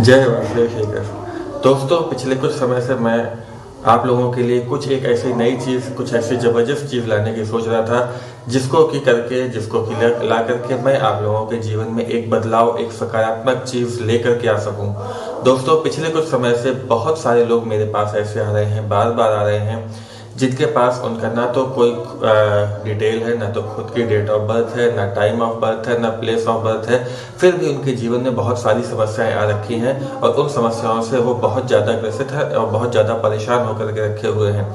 जय वासुदेव श्री कृष्ण। दोस्तों, पिछले कुछ समय से मैं आप लोगों के लिए एक ऐसी नई चीज़, कुछ ऐसी ज़बरदस्त चीज़ लाने की सोच रहा था, जिसको ला करके मैं आप लोगों के जीवन में एक बदलाव, एक सकारात्मक चीज़ लेकर के आ सकूं। दोस्तों, पिछले कुछ समय से बहुत सारे लोग मेरे पास ऐसे आ रहे हैं, बार बार आ रहे हैं, जिनके पास उनका ना तो कोई डिटेल है, ना तो खुद की डेट ऑफ बर्थ है, ना टाइम ऑफ बर्थ है, ना प्लेस ऑफ बर्थ है। फिर भी उनके जीवन में बहुत सारी समस्याएं आ रखी हैं और उन समस्याओं से वो बहुत ज़्यादा ग्रसित है और बहुत ज़्यादा परेशान होकर के रखे हुए हैं।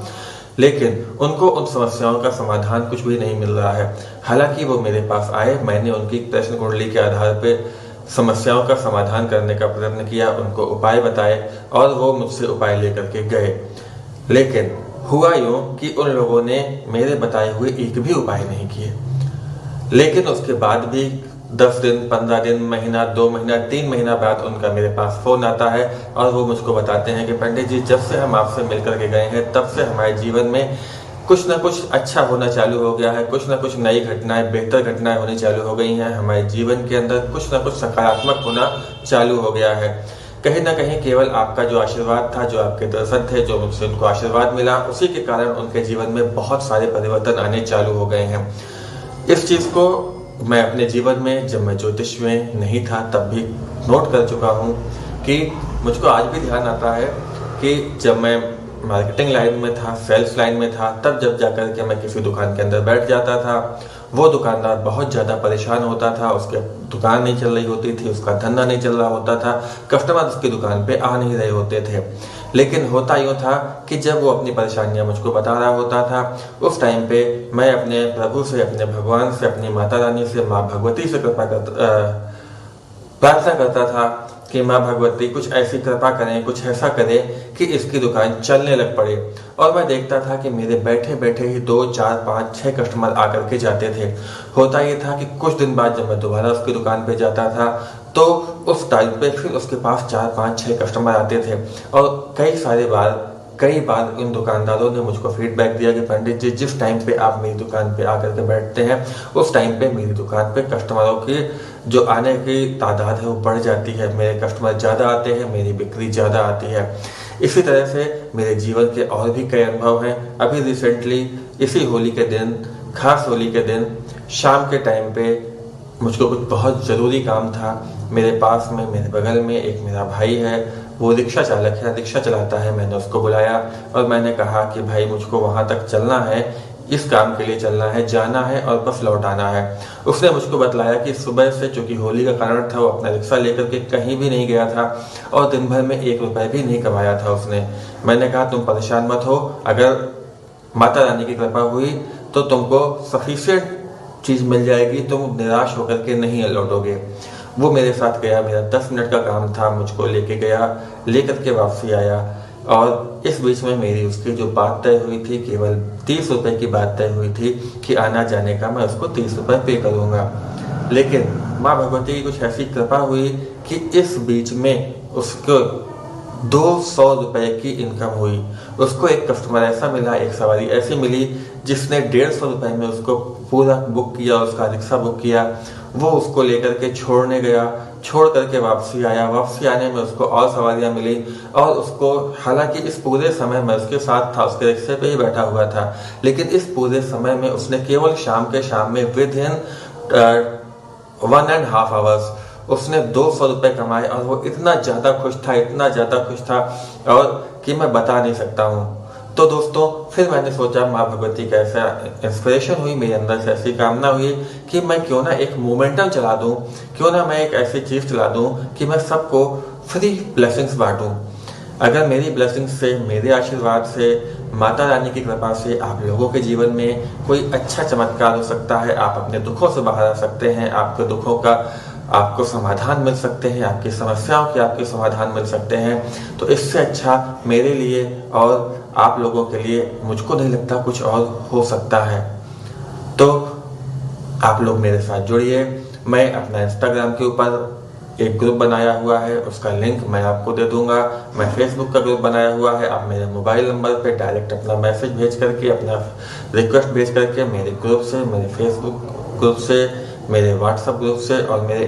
लेकिन उनको उन समस्याओं का समाधान कुछ भी नहीं मिल रहा है। हालांकि वो मेरे पास आए, मैंने उनकी प्रश्न कुंडली के आधार पर समस्याओं का समाधान करने का प्रयत्न किया, उनको उपाय बताए और वो मुझसे उपाय लेकर के गए। लेकिन हुआ यूं कि उन लोगों ने मेरे बताए हुए एक भी उपाय नहीं किए। लेकिन उसके बाद भी 10 दिन, 15 दिन, महीना, 2 महीना, 3 महीना बाद उनका मेरे पास फोन आता है और वो मुझको बताते हैं कि पंडित जी, जब से हम आपसे मिलकर के गए हैं तब से हमारे जीवन में कुछ ना कुछ अच्छा होना चालू हो गया है, कुछ ना कुछ नई घटनाएं, बेहतर घटनाएं होनी चालू हो गई हैं। हमारे जीवन के अंदर कुछ ना कुछ सकारात्मक होना चालू हो गया है। कहीं ना कहीं केवल आपका जो आशीर्वाद था, जो आपके दर्शन थे, जो मुझसे उनको आशीर्वाद मिला, उसी के कारण उनके जीवन में बहुत सारे परिवर्तन आने चालू हो गए हैं। इस चीज़ को मैं अपने जीवन में, जब मैं ज्योतिष में नहीं था तब भी नोट कर चुका हूँ कि मुझको आज भी ध्यान आता है कि जब मैं मार्केटिंग लाइन में था, सेल्स लाइन में था, तब जब जाकर के मैं किसी दुकान के अंदर बैठ जाता था, वो दुकानदार बहुत ज़्यादा परेशान होता था। उसके दुकान नहीं चल रही होती थी, उसका धंधा नहीं चल रहा होता था, कस्टमर उसकी दुकान पे आ नहीं रहे होते थे। लेकिन होता यूँ था कि जब वो अपनी परेशानियां मुझको बता रहा होता था, उस टाइम पे मैं अपने प्रभु से, अपने भगवान से, अपनी माता रानी से, माँ भगवती से प्रार्थना करता था कि माँ भगवती कुछ ऐसी कृपा करें, कुछ ऐसा करें कि इसकी दुकान चलने लग पड़े। और मैं देखता था कि मेरे बैठे बैठे ही 2, 4, 5, 6 कस्टमर आकर के जाते थे। होता ये था कि कुछ दिन बाद जब मैं दोबारा उसकी दुकान पे जाता था तो उस टाइम पे फिर उसके पास 4, 5, 6 कस्टमर आते थे। और कई बार इन दुकानदारों ने मुझको फीडबैक दिया कि पंडित जी, जिस टाइम पे आप मेरी दुकान पे आकर के बैठते हैं, उस टाइम पे मेरी दुकान पे कस्टमरों की जो आने की तादाद है वो बढ़ जाती है, मेरे कस्टमर ज़्यादा आते हैं, मेरी बिक्री ज़्यादा आती है। इसी तरह से मेरे जीवन के और भी कई अनुभव हैं। अभी रिसेंटली इसी होली के दिन, खास होली के दिन, शाम के टाइम पे मुझको कुछ बहुत ज़रूरी काम था। मेरे पास में, मेरे बगल में एक मेरा भाई है, वो रिक्शा चालक है, रिक्शा चलाता है। मैंने उसको बुलाया और मैंने कहा कि भाई, मुझको वहाँ तक चलना है, इस काम के लिए चलना है, जाना है और बस लौट आना है। उसने मुझको बतलाया कि सुबह से, चूंकि होली का कारण था, वो अपना रिक्शा लेकर के कहीं भी नहीं गया था और दिन भर में 1 रुपए भी नहीं कमाया था उसने। मैंने कहा, तुम परेशान मत हो, अगर माता रानी की कृपा हुई तो तुमको सफिशिएंट चीज़ मिल जाएगी, तुम निराश होकर के नहीं लौटोगे। वो मेरे साथ गया, मेरा 10 मिनट का काम था, मुझको लेके गया, लेकर के वापसी आया। और इस बीच में मेरी उसकी जो बात तय हुई थी, केवल 30 रुपए की बात तय हुई थी कि आना जाने का मैं उसको 30 रुपए पे करूँगा। लेकिन माँ भगवती की कुछ ऐसी कृपा हुई कि इस बीच में उसको 200 रुपए की इनकम हुई। उसको एक कस्टमर ऐसा मिला, एक सवारी ऐसी मिली जिसने 150 रुपए में उसको पूरा बुक किया, उसका रिक्शा बुक किया। वो उसको लेकर के छोड़ने गया, छोड़ करके वापसी आया। वापसी आने में उसको और सवारियां मिली और उसको, हालांकि इस पूरे समय मैं उसके साथ था, उसके रिक्शे पे ही बैठा हुआ था, लेकिन इस पूरे समय में उसने केवल शाम में विद इन 1.5 आवर्स उसने 200 रुपए कमाए। और वो इतना ज़्यादा खुश था, इतना ज़्यादा खुश था और कि मैं बता नहीं सकता हूँ। तो दोस्तों, फिर मैंने सोचा, माँ भगवती का ऐसा इंस्पिरेशन हुई, मेरे अंदर से ऐसी कामना हुई कि मैं क्यों ना एक मोमेंटम चला दूँ, क्यों ना मैं एक ऐसी चीज़ चला दूँ कि मैं सबको फ्री ब्लेसिंग्स बांटूँ। अगर मेरी ब्लेसिंग्स से, मेरे आशीर्वाद से, माता रानी की कृपा से आप लोगों के जीवन में कोई अच्छा चमत्कार हो सकता है, आप अपने दुखों से बाहर आ सकते हैं, आपके दुखों का आपको समाधान मिल सकते हैं, आपकी समस्याओं के आपके समाधान मिल सकते हैं, तो इससे अच्छा मेरे लिए और आप लोगों के लिए मुझको नहीं लगता कुछ और हो सकता है। तो आप लोग मेरे साथ जुड़िए। मैं अपना इंस्टाग्राम के ऊपर एक ग्रुप बनाया हुआ है, उसका लिंक मैं आपको दे दूंगा। मैं फेसबुक का ग्रुप बनाया हुआ है, आप मेरे मोबाइल नंबर पे डायरेक्ट अपना मैसेज भेज करके, अपना रिक्वेस्ट भेज करके मेरे ग्रुप से, मेरे फेसबुक ग्रुप से, मेरे व्हाट्सएप ग्रुप से और मेरे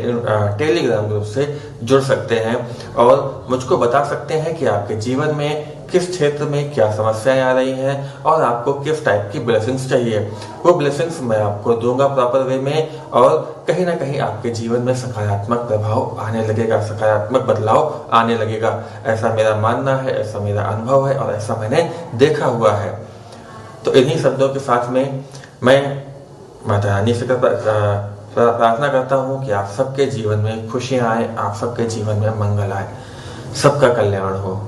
टेलीग्राम ग्रुप से जुड़ सकते हैं और मुझको बता सकते हैं कि आपके जीवन में किस क्षेत्र में क्या समस्याएं आ रही हैं और आपको किस टाइप की ब्लेसिंग्स चाहिए। वो ब्लेसिंग्स मैं आपको दूंगा प्रॉपर वे में और कहीं ना कहीं आपके जीवन में सकारात्मक प्रभाव आने लगेगा, सकारात्मक बदलाव आने लगेगा। ऐसा मेरा मानना है, ऐसा मेरा अनुभव है और ऐसा मैंने देखा हुआ है। तो इन्हीं शब्दों के साथ में मैं माता रानी से प्रार्थना करता हूँ कि आप सबके जीवन में खुशियाँ आए, आप सबके जीवन में मंगल आए, सबका कल्याण हो।